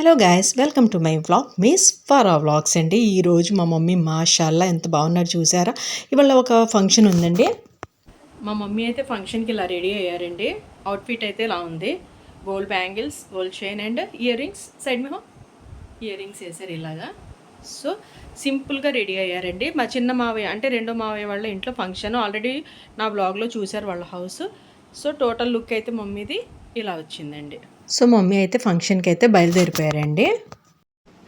Hello guys, welcome to my vlog miss ఫారా vlogs అండి. ఈరోజు మా మమ్మీ మాషాల్లా ఎంత బాగున్నారు చూసారా. ఇవాళ ఒక ఫంక్షన్ ఉందండి. మా మమ్మీ అయితే ఫంక్షన్కి ఇలా రెడీ అయ్యారండి. అవుట్ఫిట్ అయితే ఇలా ఉంది. Gold bangles, gold chain and ear rings. Side me ear rings వేసారు ఇలాగా. సో సింపుల్గా రెడీ అయ్యారండి. మా చిన్న మావయ్య అంటే రెండో మావయ్య వాళ్ళ ఇంట్లో ఫంక్షన్ ఆల్రెడీ నా బ్లాగ్లో చూశారు వాళ్ళ హౌస్. సో టోటల్ లుక్ అయితే మమ్మీది ఇలా వచ్చిందండి. సో మమ్మీ అయితే ఫంక్షన్కి అయితే బయలుదేరిపోయారండి.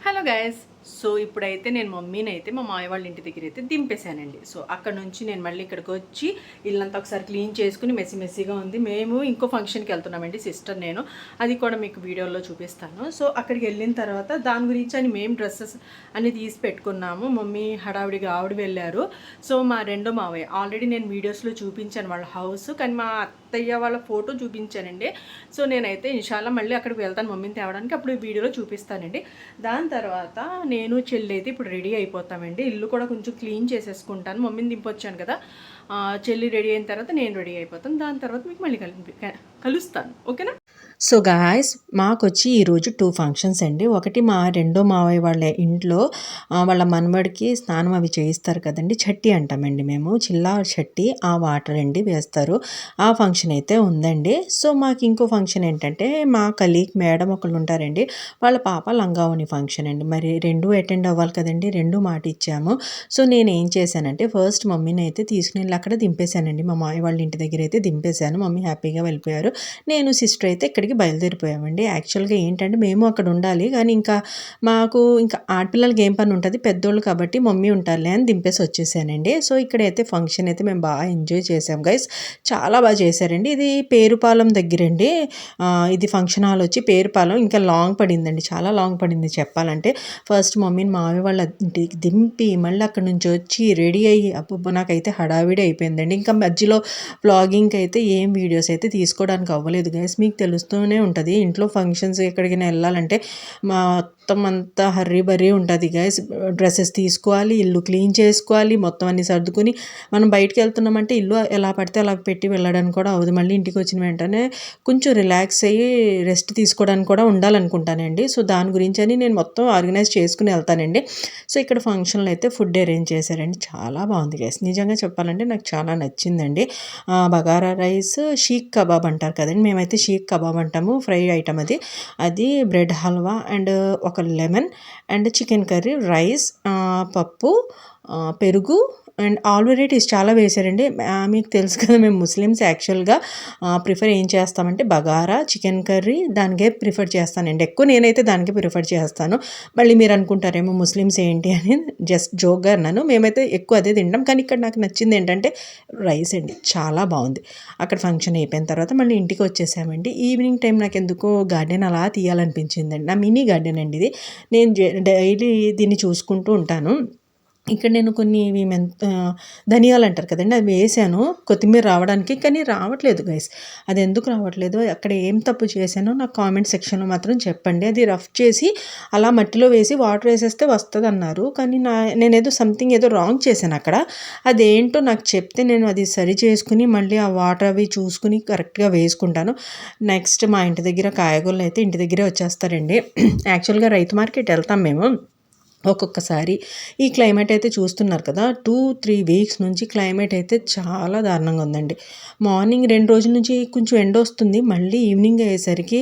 హలో గైస్, సో ఇప్పుడైతే నేను మమ్మీని అయితే మా మాయ వాళ్ళ ఇంటి దగ్గర అయితే దింపేశానండి. సో అక్కడ నుంచి నేను మళ్ళీ ఇక్కడికి వచ్చి ఇల్లంతా ఒకసారి క్లీన్ చేసుకుని మెస్సీగా ఉంది. మేము ఇంకో ఫంక్షన్కి వెళ్తున్నామండి, సిస్టర్ నేను. అది కూడా మీకు వీడియోలో చూపిస్తాను. సో అక్కడికి వెళ్ళిన తర్వాత దాని గురించి అని మేము డ్రెస్సెస్ అన్ని తీసి పెట్టుకున్నాము. మమ్మీ హడావిడిగా ఆవిడ వెళ్ళారు. సో మా రెండో మావయ్య ఆల్రెడీ నేను వీడియోస్లో చూపించాను వాళ్ళ హౌస్, కానీ మా అత్తయ్య వాళ్ళ ఫోటో చూపించానండి. సో నేనైతే ఇన్షాల్లా మళ్ళీ అక్కడికి వెళ్తాను మమ్మీని తేవడానికి, అప్పుడు వీడియోలో చూపిస్తానండి. దాని తర్వాత నేను చెల్లి అయితే ఇప్పుడు రెడీ అయిపోతామండి. ఇల్లు కూడా కొంచెం క్లీన్ చేసేసుకుంటాను. మమ్మీని దింపొచ్చాను కదా, చెల్లి రెడీ అయిన తర్వాత నేను రెడీ అయిపోతాను. దాని తర్వాత మీకు మళ్ళీ కలుస్తాను, ఓకేనా. సో గాయస్, మాకు వచ్చి ఈరోజు 2 ఫంక్షన్స్ అండి. ఒకటి మా రెండో మావయ్య వాళ్ళ ఇంట్లో వాళ్ళ మనవడికి స్నానం అవి చేయిస్తారు కదండి, చట్టి అంటామండి మేము, చిల్లా చట్టి, ఆ వాటర్ అండి వేస్తారు. ఆ ఫంక్షన్ అయితే ఉందండి. సో మాకు ఇంకో ఫంక్షన్ ఏంటంటే మా కలీగ్ మేడం ఒకళ్ళు ఉంటారండి, వాళ్ళ పాప లంగావని ఫంక్షన్ అండి. మరి 2 అటెండ్ అవ్వాలి కదండి, 2 మాట ఇచ్చాము. సో నేను ఏం చేశానంటే ఫస్ట్ మమ్మీని అయితే తీసుకుని వెళ్ళి అక్కడ దింపేశానండి. మా మావయ్య వాళ్ళ ఇంటి దగ్గర అయితే దింపేశాను. మమ్మీ హ్యాపీగా వెళ్ళిపోయారు. నేను సిస్టర్ అయితే ఇక్కడికి బయలుదేరిపోయామండి. యాక్చువల్గా ఏంటంటే మేము అక్కడ ఉండాలి, కానీ ఇంకా మాకు ఇంకా ఆడపిల్లలకి ఏం పని ఉంటుంది, పెద్దోళ్ళు కాబట్టి మమ్మీ ఉంటారులే అని దింపేసి వచ్చేసానండి. సో ఇక్కడైతే ఫంక్షన్ అయితే మేము బాగా ఎంజాయ్ చేసాం గైస్, చాలా బాగా చేశారండి. ఇది పేరుపాలెం దగ్గరండి. ఇది ఫంక్షన్ హాల్ వచ్చి పేరుపాలెం. ఇంకా లాంగ్ పడిందండి, చాలా లాంగ్ పడింది చెప్పాలంటే. ఫస్ట్ మమ్మీని మావి వాళ్ళ ఇంటికి దింపి మళ్ళీ అక్కడ నుంచి వచ్చి రెడీ అయ్యి అబ్బబ్బ నాకైతే హడావిడి అయిపోయిందండి. ఇంకా మధ్యలో వ్లాగింగ్కి అయితే ఏం వీడియోస్ అయితే తీసుకోవడానికి అవ్వలేదు గైస్. మీకు తెలుస్తూనే ఉంటుంది, ఇంట్లో ఫంక్షన్స్ ఎక్కడికైనా వెళ్ళాలంటే మొత్తం అంతా హర్రీ బర్రీ ఉంటుంది గైస్. డ్రెస్సెస్ తీసుకోవాలి, ఇల్లు క్లీన్ చేసుకోవాలి, మొత్తం అన్ని సర్దుకుని మనం బయటకు వెళ్తున్నామంటే ఇల్లు ఎలా పడితే అలా పెట్టి వెళ్ళడానికి కూడా అవ్వదు. మళ్ళీ ఇంటికి వచ్చిన వెంటనే కొంచెం రిలాక్స్ అయ్యి రెస్ట్ తీసుకోవడానికి కూడా ఉండాలనుకుంటానండి. సో దాని గురించి అని నేను మొత్తం ఆర్గనైజ్ చేసుకుని వెళ్తానండి. సో ఇక్కడ ఫంక్షన్లో అయితే ఫుడ్ అరేంజ్ చేశారండి, చాలా బాగుంది గైస్. నిజంగా చెప్పాలంటే నాకు చాలా నచ్చిందండి. బగారా రైస్, షీక్ కబాబ్ అంటారు కదండి, మేమైతే షీక్ కబాబ్ అంటాము, ఫ్రై ఐటమ్ అది. అది బ్రెడ్ హల్వా అండ్ ఒక lemon and chicken curry, rice, పప్పు, పెరుగు అండ్ ఆల్ వెరైటీస్ చాలా వేశారండి. మీకు తెలుసు కదా మేము ముస్లిమ్స్, యాక్చువల్గా ప్రిఫర్ ఏం చేస్తామంటే బగారా చికెన్ కర్రీ దానికే ప్రిఫర్ చేస్తానండి ఎక్కువ. నేనైతే దానికే ప్రిఫర్ చేస్తాను. మళ్ళీ మీరు అనుకుంటారేమో ముస్లిమ్స్ ఏంటి అని, జస్ట్ జోక్గా అన్నాను. మేమైతే ఎక్కువ అదే తింటాం. కానీ ఇక్కడ నాకు నచ్చింది ఏంటంటే రైస్ అండి, చాలా బాగుంది. అక్కడ ఫంక్షన్ అయిపోయిన తర్వాత మళ్ళీ ఇంటికి వచ్చేసామండి. ఈవినింగ్ టైం నాకు ఎందుకో గార్డెన్ అలా తీయాలనిపించిందండి. నా మినీ గార్డెన్ అండి ఇది. నేను డైలీ దీన్ని చూసుకుంటూ ఉంటాను. ఇక్కడ నేను కొన్ని ధనియాలు అంటారు కదండి, అవి వేసాను కొత్తిమీర రావడానికి, కానీ రావట్లేదు గైస్. అది ఎందుకు రావట్లేదు, అక్కడ ఏం తప్పు చేశానో నాకు కామెంట్ సెక్షన్లో మాత్రం చెప్పండి. అది రఫ్ చేసి అలా మట్టిలో వేసి వాటర్ వేసేస్తే వస్తుంది అన్నారు, కానీ నేనేదో సంథింగ్ ఏదో రాంగ్ చేశాను అక్కడ. అదేంటో నాకు చెప్తే నేను అది సరి చేసుకుని మళ్ళీ ఆ వాటర్ అవి చూసుకుని కరెక్ట్గా వేసుకుంటాను. నెక్స్ట్ మా ఇంటి దగ్గర కాయగూరలు అయితే ఇంటి దగ్గరే వచ్చేస్తారండి. యాక్చువల్గా రైతు మార్కెట్ వెళ్తాం మేము ఒక్కొక్కసారి. ఈ క్లైమేట్ అయితే చూస్తున్నారు కదా, 2-3 వీక్స్ నుంచి క్లైమేట్ అయితే చాలా దారుణంగా ఉందండి. మార్నింగ్ 2 రోజుల నుంచి కొంచెం ఎండ వస్తుంది, మళ్ళీ ఈవినింగ్ అయ్యేసరికి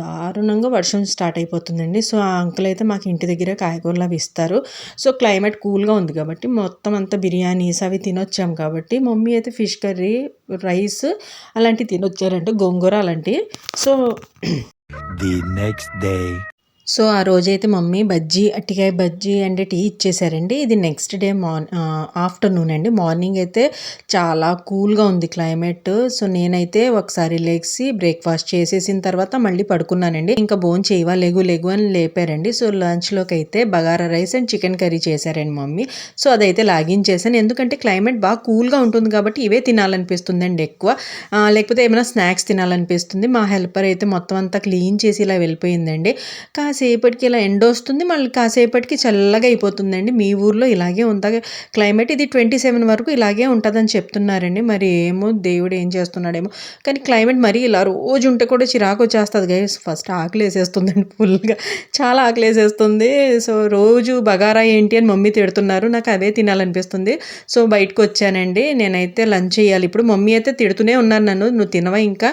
దారుణంగా వర్షం స్టార్ట్ అయిపోతుందండి. సో ఆ అంకుల్ అయితే మాకు ఇంటి దగ్గర కాయగూరలు అవి ఇస్తారు. సో క్లైమేట్ కూల్గా ఉంది కాబట్టి మొత్తం అంతా బిర్యానీస్ అవి తినొచ్చాం కాబట్టి మమ్మీ అయితే ఫిష్ కర్రీ, రైస్ అలాంటివి తినొచ్చారంటే, గోంగూర అలాంటివి. So the next day, so ఆ రోజైతే మమ్మీ బజ్జీ, అట్టికాయ బజ్జీ అండ్ టీ ఇచ్చేసారండి. ఇది నెక్స్ట్ డే ఆఫ్టర్నూన్ అండి. మార్నింగ్ అయితే చాలా కూల్గా ఉంది క్లైమేట్. సో నేనైతే ఒకసారి లెగ్సి బ్రేక్ఫాస్ట్ చేసేసిన తర్వాత మళ్ళీ పడుకున్నానండి. ఇంకా బోన్ చేయవా, లెగు అని లేపారండి. సో లంచ్లోకి అయితే bagara rice and chicken curry చేశారండి మమ్మీ. సో అదైతే లాగించేసాను, ఎందుకంటే క్లైమేట్ బాగా కూల్గా ఉంటుంది కాబట్టి ఇవే తినాలనిపిస్తుందండి ఎక్కువ, లేకపోతే ఏమైనా స్నాక్స్ తినాలనిపిస్తుంది. మా హెల్పర్ అయితే మొత్తం అంతా క్లీన్ చేసి ఇలా వెళ్ళిపోయిందండి. కాసేపటికి ఇలా ఎండొస్తుంది. మళ్ళీ కాసేపటికి చల్లగా అయిపోతుందండి. మీ ఊర్లో ఇలాగే ఉందా క్లైమేట్? ఇది 27 వరకు ఇలాగే ఉంటదని చెప్తున్నారండి. మరి ఏమో దేవుడు ఏం చేస్తున్నాడేమో! కానీ క్లైమేట్ మరీ ఇలా రోజు ఉంటే కూడా చిరాకొచ్చేస్తది గైస్. ఫస్ట్ ఆకలేసేస్తుందండి ఫుల్‌గా. చాలా ఆకలేసేస్తుంది. సో, రోజు బగారా ఏంటి అని మమ్మీ తిడుతున్నారు. నాకు అదే తినాలనిపిస్తుంది. సో, బయటకొచ్చానండి. నేనైతే లంచ్ చేయాలి ఇప్పుడు. మమ్మీ అయితే తిడుతూనే ఉన్నారు నన్ను. "నువ్వు తినవా ఇంకా?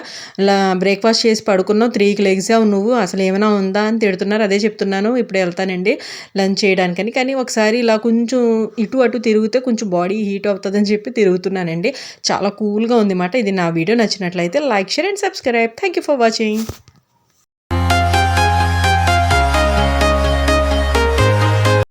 బ్రేక్‌ఫాస్ట్ చేసి పడుకున్నావు. 3కి లెగిసావు నువ్వు. అసలేమైనా ఉందా?" అని తిడుతున్నారు. అదే చెప్తున్నాను. ఇప్పుడు ఎళ్తానండి లంచ్ చేయడానికని. కానీ ఒకసారి ఇలా కొంచెం ఇటు అటు తిరిగితే కొంచెం బాడీ హీట్ అవుతదని చెప్పి తిరుగుతున్నానండి. చాలా కూల్‌గా ఉంది మాట. ఇది నా వీడియో నచ్చినట్లయితే like, share and subscribe. Thank you for watching.